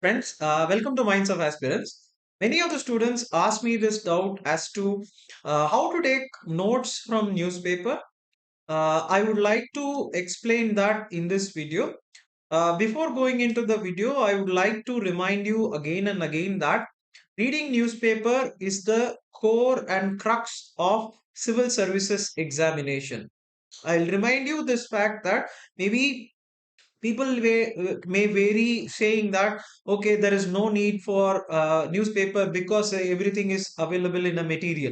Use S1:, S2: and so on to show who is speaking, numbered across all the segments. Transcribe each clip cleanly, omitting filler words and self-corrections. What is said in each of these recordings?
S1: Friends, welcome to Minds of Aspirants. Many of the students ask me this doubt as to how to take notes from newspaper. I would like to explain that in this video. Before going into the video, I would like to remind you again and again that reading newspaper is the core and crux of civil services examination. I'll remind you this fact that maybe people may vary saying that okay, there is no need for newspaper because everything is available in a material.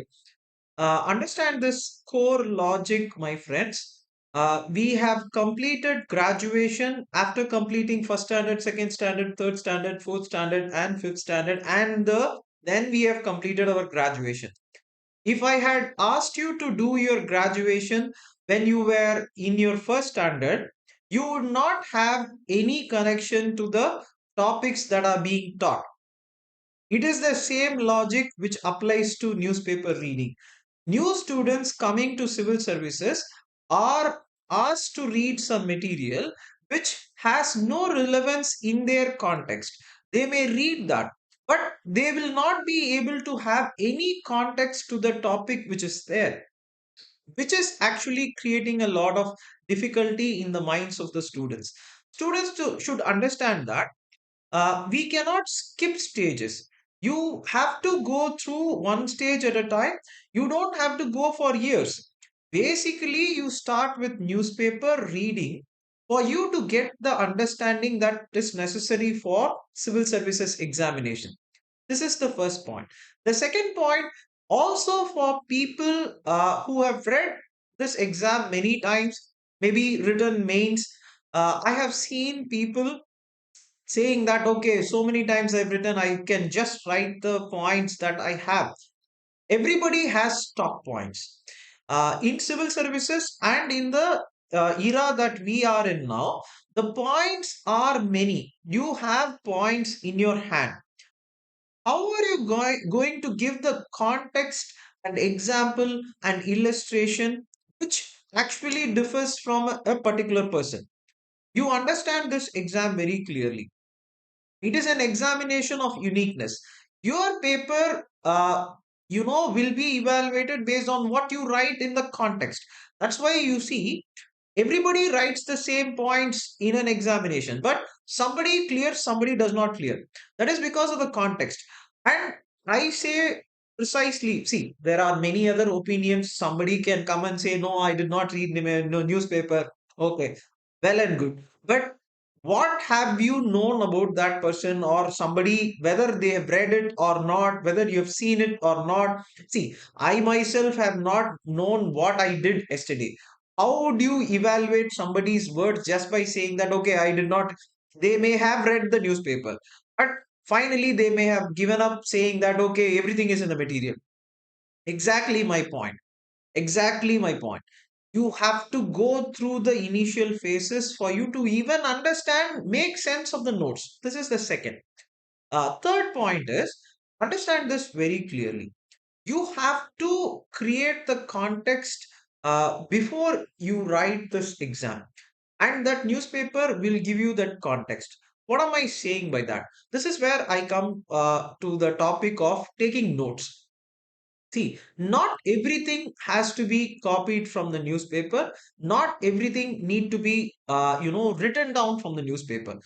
S1: Understand this core logic, my friends. We have completed graduation after completing first standard, second standard, third standard, fourth standard, and fifth standard, and then we have completed our graduation. If I had asked you to do your graduation when you were in your first standard, you would not have any connection to the topics that are being taught. It is the same logic which applies to newspaper reading. New students coming to civil services are asked to read some material which has no relevance in their context. They may read that, but they will not be able to have any context to the topic which is there, which is actually creating a lot of difficulty in the minds of the students. Should understand that we cannot skip stages. You have to go through one stage at a time. You don't have to go for years. Basically, you start with newspaper reading for you to get the understanding that is necessary for civil services examination. This is the first point. The second point, also for people who have read this exam many times, maybe written mains, I have seen people saying that okay, so many times I've written, I can just write the points that I have. Everybody has stock points in civil services, and in the era that we are in now, the points are many. You have points in your hand. How are you going to give the context and example and illustration which actually differs from a particular person? You understand this exam very clearly. It is an examination of uniqueness. Your paper, will be evaluated based on what you write in the context. That's why you see everybody writes the same points in an examination, but somebody clears, somebody does not clear. That is because of the context. And I say precisely, see, there are many other opinions. Somebody can come and say, no, I did not read no newspaper. Okay, well and good. But what have you known about that person or somebody, whether they have read it or not, whether you have seen it or not? See, I myself have not known what I did yesterday. How would you evaluate somebody's words just by saying that, okay, I did not? They may have read the newspaper, but finally they may have given up saying that, okay, everything is in the material. Exactly my point. Exactly my point. You have to go through the initial phases for you to even understand, make sense of the notes. This is the second. Third point is understand this very clearly. You have to create the context before you write this exam, and that newspaper will give you that context. What am I saying by that? This is where I come to the topic of taking notes. See, not everything has to be copied from the newspaper. Not everything need to be, written down from the newspaper.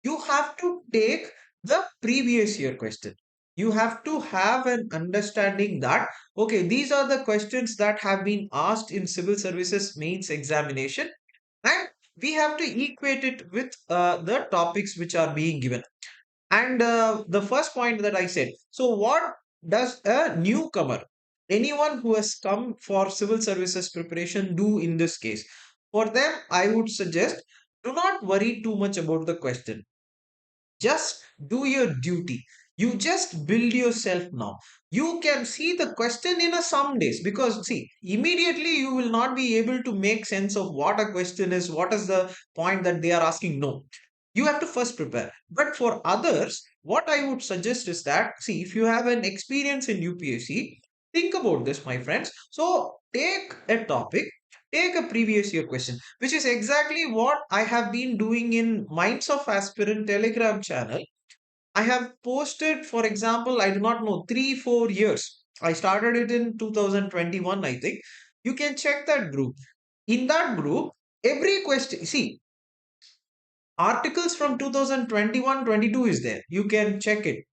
S1: You have to take the previous year question. You have to have an understanding that, okay, these are the questions that have been asked in civil services mains examination, and we have to equate it with the topics which are being given. And the first point that I said, so what does a newcomer, anyone who has come for civil services preparation, do in this case? For them, I would suggest do not worry too much about the question. Just do your duty. You just build yourself now. You can see the question in a some days, because see, immediately you will not be able to make sense of what a question is, what is the point that they are asking. No, you have to first prepare. But for others, what I would suggest is that, see, if you have an experience in UPSC, think about this, my friends. So take a topic, take a previous year question, which is exactly what I have been doing in Minds of Aspirant Telegram channel. I have posted, for example, I do not know, 3 4 years. I started it in 2021, I think. You can check that group. In that group, every question, see, articles from 2021-22 is there. You can check it.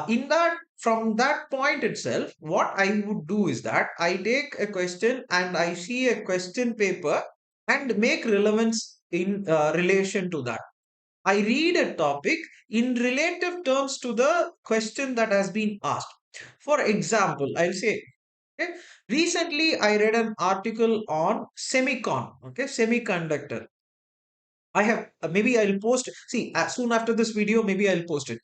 S1: In that, from that point itself, what I would do is that I take a question and I see a question paper and make relevance in relation to that. I read a topic in relative terms to the question that has been asked. For example, I'll say, okay, recently I read an article on semiconductor. I have maybe I'll post. See, as soon after this video, maybe I'll post it.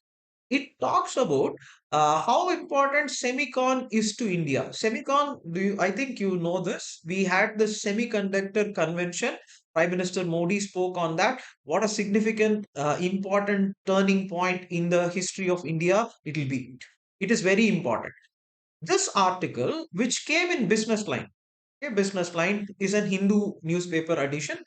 S1: It talks about how important semicon is to India. Semicon, I think you know this. We had the semiconductor convention. Prime Minister Modi spoke on that. What a significant, important turning point in the history of India it will be. It is very important. This article, which came in Business Line, okay, Business Line is a Hindu newspaper edition.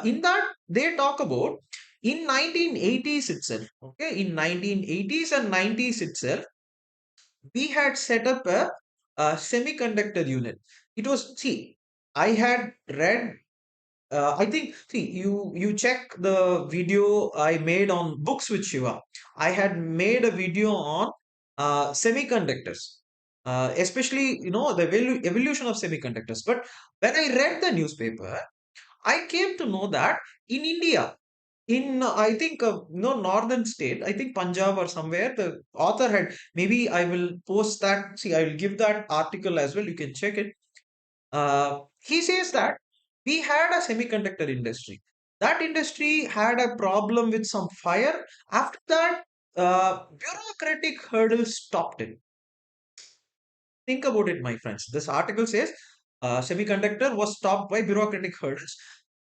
S1: In that, they talk about in 1980s itself. Okay, in 1980s and 90s itself, we had set up a semiconductor unit. It was, see, I had read. I think, see, you check the video I made on books with Shiva. I had made a video on semiconductors, especially the evolution of semiconductors. But when I read the newspaper, I came to know that in India, in I think northern state, I think Punjab or somewhere, the author had, maybe I will post that. See, I will give that article as well. You can check it. He says that we had a semiconductor industry. That industry had a problem with some fire. After that, bureaucratic hurdles stopped it. Think about it, my friends. This article says semiconductor was stopped by bureaucratic hurdles,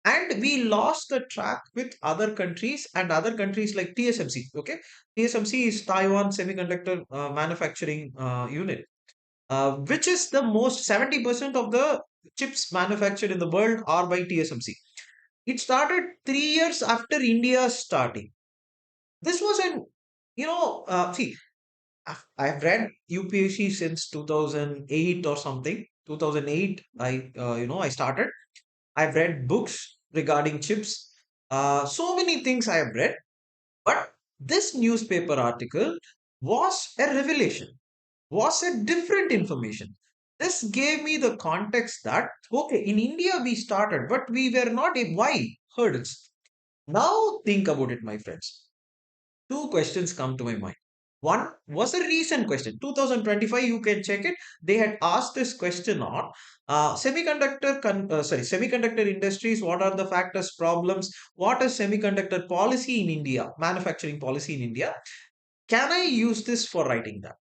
S1: and we lost the track with other countries and other countries like TSMC. Okay, TSMC is Taiwan Semiconductor Manufacturing Unit, which is the most 70% of the chips manufactured in the world are by TSMC. It started 3 years after India's starting. This was an, see, I've read UPSC since 2008 or something. 2008, I started. I've read books regarding chips. So many things I have read. But this newspaper article was a revelation, was a different information. This gave me the context that, okay, in India we started, but we were not a why hurdles. Now think about it, my friends. Two questions come to my mind. One was a recent question, 2025. You can check it. They had asked this question on semiconductor industries. What are the factors, problems? What is semiconductor policy in India, manufacturing policy in India? Can I use this for writing that?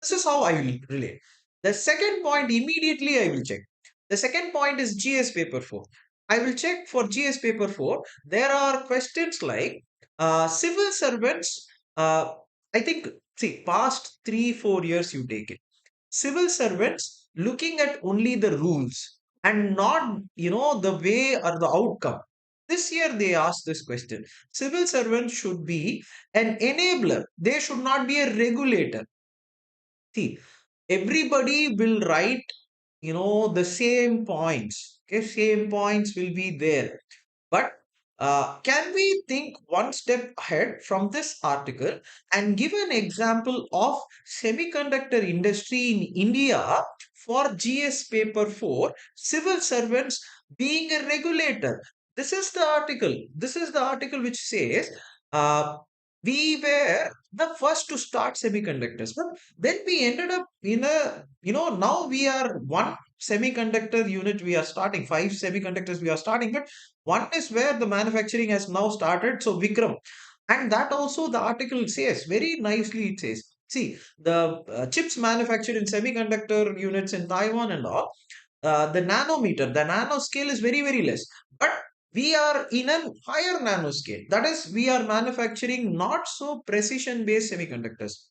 S1: This is how I will relate. The second point, immediately I will check. The second point is GS paper 4. I will check for GS paper 4. There are questions like civil servants. I think, see, past 3 4 years you take it. Civil servants looking at only the rules and not, the way or the outcome. This year they asked this question. Civil servants should be an enabler. They should not be a regulator. See, everybody will write, the same points. Okay, same points will be there. But can we think one step ahead from this article and give an example of semiconductor industry in India for GS paper 4, civil servants being a regulator? This is the article. This is the article which says uh, we were the first to start semiconductors, but then we ended up in a, now we are one semiconductor unit we are starting, five semiconductors we are starting, but one is where the manufacturing has now started. So Vikram, and that also the article says very nicely. It says, see, the chips manufactured in semiconductor units in Taiwan and all, the nanometer, the nanoscale is very very less. But we are in a higher nanoscale. That is, we are manufacturing not so precision based semiconductors.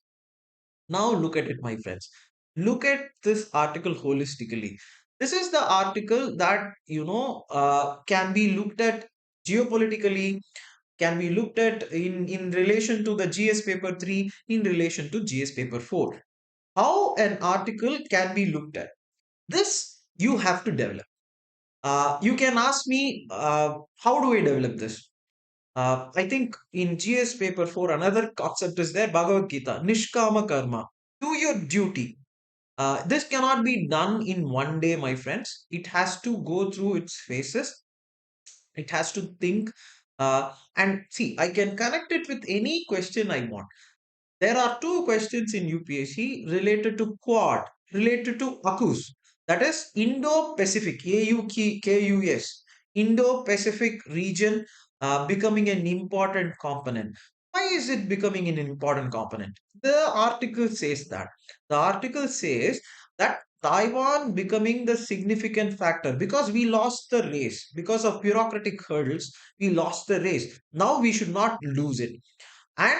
S1: Now look at it, my friends. Look at this article holistically. This is the article that can be looked at geopolitically. can be looked at in relation to the GS paper 3, in relation to GS paper 4. How an article can be looked at. This you have to develop. You can ask me, how do I develop this? I think in GS paper 4, another concept is there, Bhagavad Gita, Nishkama Karma. Do your duty. This cannot be done in one day, my friends. It has to go through its phases. It has to think. And see, I can connect it with any question I want. There are two questions in UPSC related to Quad, related to AUKUS. That is Indo-Pacific, AUKUS, Indo-Pacific region becoming an important component. Why is it becoming an important component? The article says that. The article says that Taiwan becoming the significant factor because we lost the race. Because of bureaucratic hurdles, we lost the race. Now we should not lose it, and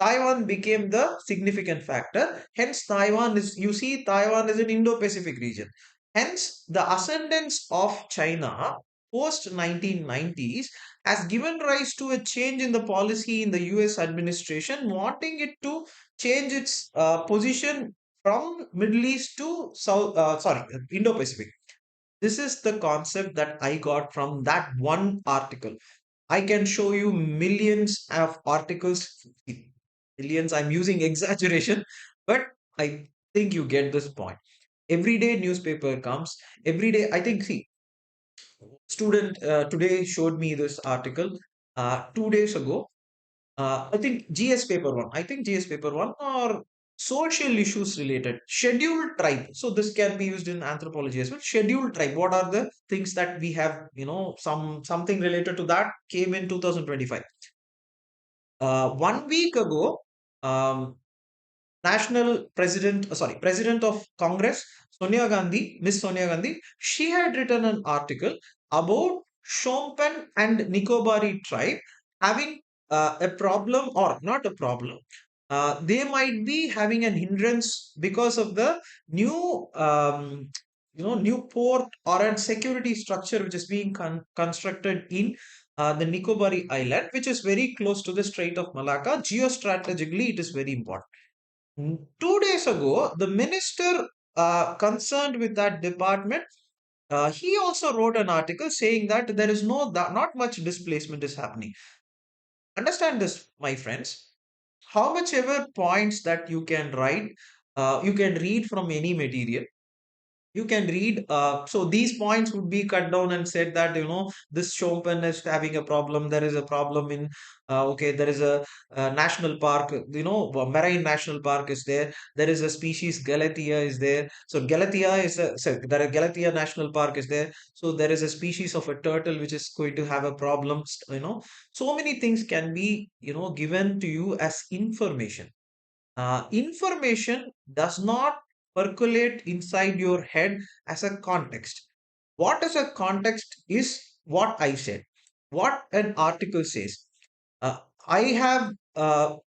S1: Taiwan became the significant factor. Hence, Taiwan is an Indo-Pacific region. Hence, the ascendance of China post 1990s has given rise to a change in the policy in the US administration, wanting it to change its position from Middle East to Indo-Pacific. This is the concept that I got from that one article. I can show you millions of articles, millions, I'm using exaggeration, but I think you get this point. Every day newspaper comes, every day, I think, see, student today showed me this article 2 days ago. I think GS paper one. I think GS paper one or social issues related. Scheduled tribe. So this can be used in anthropology as well. Scheduled tribe. What are the things that we have? Something related to that came in 2025. 1 week ago, um, President of Congress, Sonia Gandhi, Miss Sonia Gandhi, she had written an article about Shompen and Nicobari tribe having a problem or not a problem. They might be having an hindrance because of the new, new port or a security structure which is being constructed in the Nicobar Island, which is very close to the Strait of Malacca. Geostrategically, it is very important. 2 days ago, the minister concerned with that department, he also wrote an article saying that there is not much displacement is happening. Understand this, my friends. How much ever points that you can write, you can read from any material, you can read, so these points would be cut down and said that this Chopin is having a problem, there is a problem in okay, there is a national park, a marine national park is there, there is a species Galathea is there, so there are Galathea national park is there, so there is a species of a turtle which is going to have a problem, so many things can be given to you as information. Information does not percolate inside your head as a context. What is a context is what I said, what an article says. I have, thought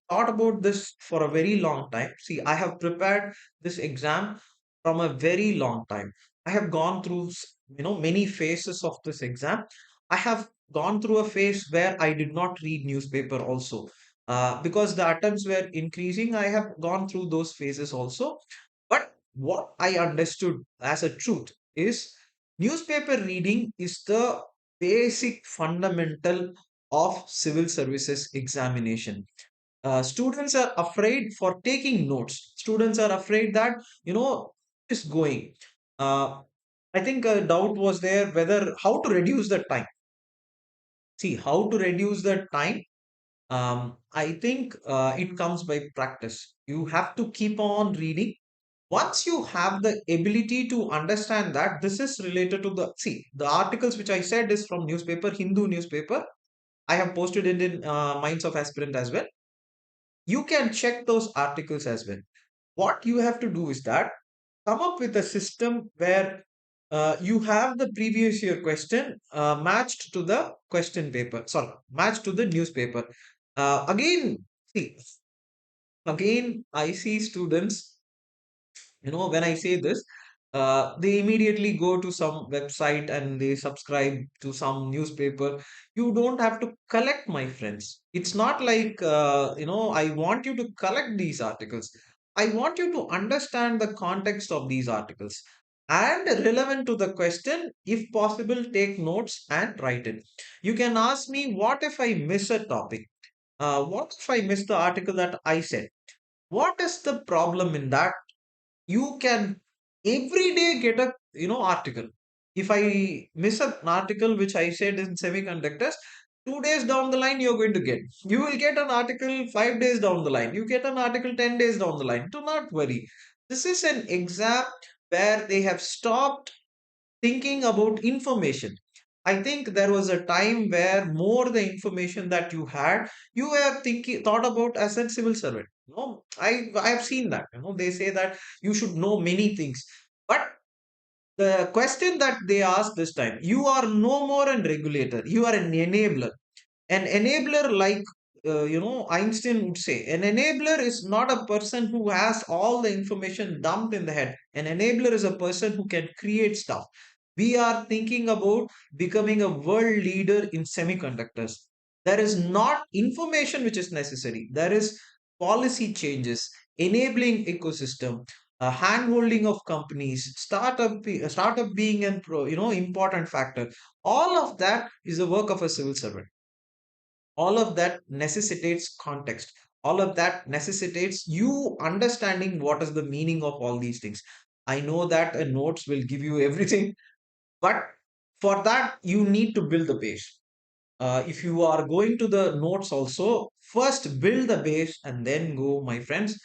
S1: about this for a very long time. See, I have prepared this exam from a very long time. I have gone through, many phases of this exam. I have gone through a phase where I did not read newspaper also. Because the attempts were increasing, I have gone through those phases also. But what I understood as a truth is newspaper reading is the basic fundamental of civil services examination. Students are afraid for taking notes. Students are afraid that is going. Uh, I think a doubt was there whether how to reduce the time. See, how to reduce the time. I think it comes by practice. You have to keep on reading. Once you have the ability to understand that this is related to the articles which I said is from newspaper, Hindu newspaper. I have posted it in Minds of Aspirant as well. You can check those articles as well. What you have to do is that come up with a system where you have the previous year question matched to the question paper, sorry, matched to the newspaper. See, again, I see students, when I say this, They immediately go to some website and they subscribe to some newspaper. You don't have to collect, my friends. It's not like, I want you to collect these articles. I want you to understand the context of these articles and relevant to the question. If possible, take notes and write it. You can ask me, what if I miss a topic? What if I miss the article that I said? What is the problem in that? You can every day get a article. If I miss an article which I said in semiconductors, 2 days down the line you're going to get, you will get an article 5 days down the line, you get an article 10 days down the line. Do not worry. This is an exam where they have stopped thinking about information. I think there was a time where more the information that you had, you were thinking thought about as a civil servant. No, I have seen that. They say that you should know many things, but the question that they asked this time, you are no more a regulator, you are an enabler. An enabler, like Einstein would say, an enabler is not a person who has all the information dumped in the head. An enabler is a person who can create stuff. We are thinking about becoming a world leader in semiconductors. There is not information which is necessary, there is policy changes, enabling ecosystem, hand-holding of companies, startup being an important factor. All of that is the work of a civil servant. All of that necessitates context. All of that necessitates you understanding what is the meaning of all these things. I know that a notes will give you everything, but for that you need to build the base. If you are going to the notes also, first build the base and then go, my friends.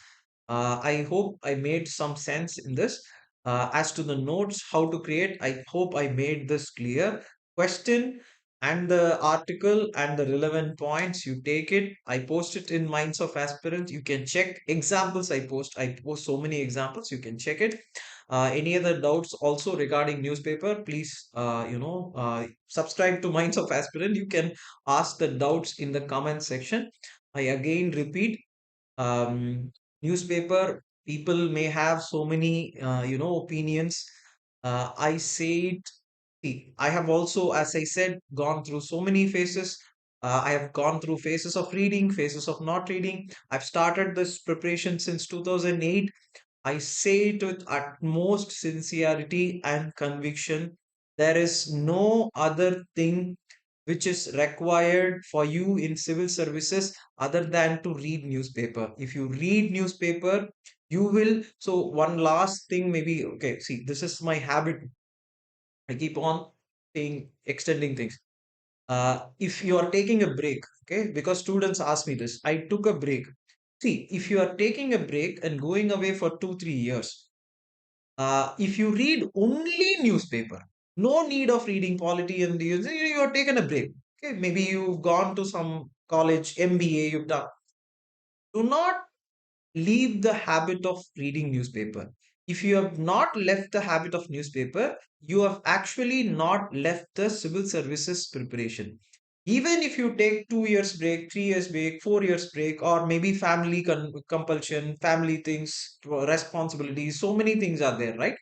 S1: I hope I made some sense in this. As to the notes, how to create, I hope I made this clear. Question and the article and the relevant points, you take it. I post it in Minds of Aspirants. You can check examples I post. I post so many examples. You can check it. Any other doubts also regarding newspaper, please, subscribe to Minds of Aspirant. You can ask the doubts in the comment section. I again repeat, um, newspaper, people may have so many opinions. I say it. See, I have also, as I said, gone through so many phases. I have gone through phases of reading, phases of not reading. I've started this preparation since 2008. I say it with utmost sincerity and conviction. There is no other thing which is required for you in civil services other than to read newspaper. If you read newspaper, you will. So one last thing, maybe. Okay, see, this is my habit. I keep on saying, extending things. If you are taking a break, okay, because students ask me this, I took a break. See, if you are taking a break and going away for 2 3 years, if you read only newspaper, no need of reading polity, and you are taken a break. Okay, maybe you've gone to some college, MBA, you've done. Do not leave the habit of reading newspaper. If you have not left the habit of newspaper, you have actually not left the civil services preparation. Even if you take 2 years break, 3 years break, 4 years break, or maybe family compulsion, family things, responsibilities, so many things are there, right?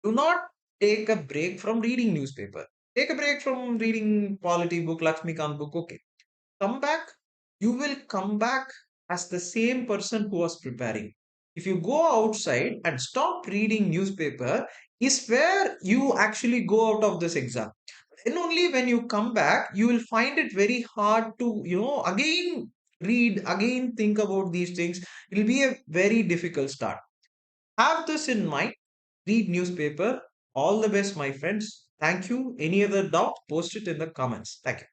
S1: Do not take a break from reading newspaper. Take a break from reading polity book, Lakshmikant book. Okay, come back. You will come back as the same person who was preparing. If you go outside and stop reading newspaper, is where you actually go out of this exam. And only when you come back, you will find it very hard to, again read, again think about these things. It will be a very difficult start. Have this in mind. Read newspaper. All the best, my friends. Thank you. Any other doubt, post it in the comments. Thank you.